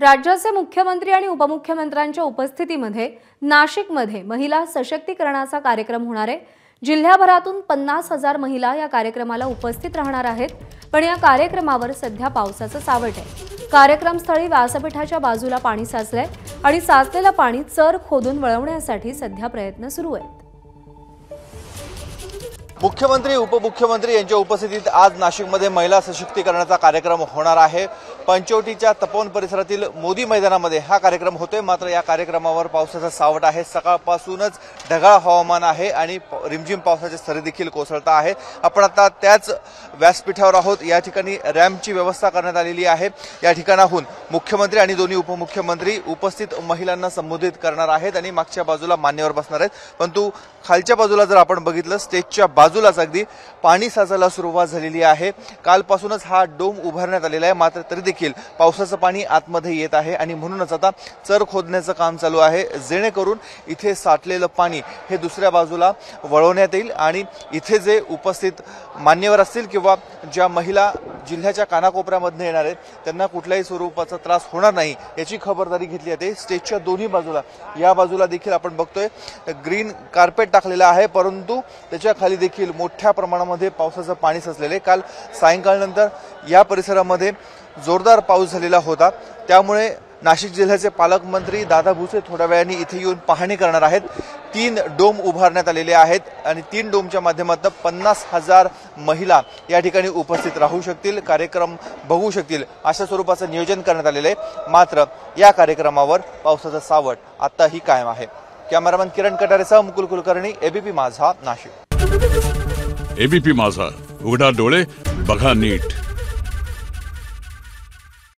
राज्याचे मुख्यमंत्री आणि उपमुख्यमंत्र्यांच्या उपस्थितीमध्ये नाशिकमध्ये महिला सशक्तीकरणाचा कार्यक्रम होणार आहे। जिल्ह्याभरातून 50,000 महिला या कार्यक्रमाला उपस्थित राहणार आहेत। पण या कार्यक्रमावर सध्या पावसाचं सावट आहे। कार्यक्रमस्थळी व्यासपीठाच्या बाजूला पाणी साचलंय आणि साचलेलं पाणी चर खोदून वळवण्यासाठी सध्या प्रयत्न सुरू आहेत। मुख्यमंत्री उपमुख्यमंत्री यांच्या उपस्थितीत आज नाशिकमध्ये महिला सशक्तीकरणाचा कार्यक्रम होणार आहे। पंचवटीच्या तपोवन परिसरातील मोदी मैदानामध्ये हा कार्यक्रम होतोय। मात्र या कार्यक्रमावर पावसाचा सावट आहे। सकाळपासूनच ढगाळ हवामान आहे आणि रिमझिम पावसाचे सरी देखील कोसळता आहे। आपण आता त्याच व्यासपीठावर आहोत। या ठिकाणी रॅम्पची व्यवस्था करण्यात आलेली आहे। या ठिकाणाहून मुख्यमंत्री आणि दोन्ही उपमुख्यमंत्री उपस्थित महिलांना संबोधित करणार आहेत आणि मागच्या बाजूला मान्यवर बसणार आहेत। परंतु खालच्या बाजूला जर आपण बघितलं स्टेजच्या बाजूलाच अगदी पाणी साचायला सुरुवात झालेली आहे। कालपासूनच हा डोम उभारण्यात आलेला आहे। मात्र तरी देखील पावसाचं पाणी आतमध्ये येत आहे आणि म्हणूनच आता चर खोदण्याचं काम चालू आहे, जेणेकरून इथे साठलेलं पाणी हे दुसऱ्या बाजूला वळवण्यात येईल आणि इथे जे उपस्थित मान्यवर असतील किंवा ज्या महिला जिल्ह्याच्या कानाकोपऱ्यामधून येणार आहेत त्यांना कुठल्याही स्वरूपाचा त्रास होणार नाही याची खबरदारी घेतली जाते। स्टेजच्या दोन्ही बाजूला या बाजूला देखील आपण बघतोय ग्रीन कार्पेट टाकलेलं आहे, परंतु त्याच्या खाली देखील मोठ्या प्रमाणामध्ये पावसाचं पाणी साचलेलं आहे। काल सायंकाळनंतर या परिसरामध्ये जोरदार पाऊस झालेला होता, त्यामुळे नाशिक जिल्ह्याचे पालकमंत्री दादा भुसे थोड्या वेळाने इथे येऊन पाहणी करणार आहेत। 3 डोम उभारण्यात आलेले आहेत आणि 3 डोमच्या माध्यमातून 50,000 महिला या ठिकाणी उपस्थित राहू शकतील, कार्यक्रम बघू शकतील अशा स्वरूपाचं नियोजन करण्यात आलेलं आहे। मात्र या कार्यक्रमावर पावसाचं सावट आताही कायम आहे। कॅमेरामन किरण कटारेसह मुकुल कुलकर्णी, एबीपी माझा, नाशिक। एबीपी माझा, उघडा डोळे बघा नीट।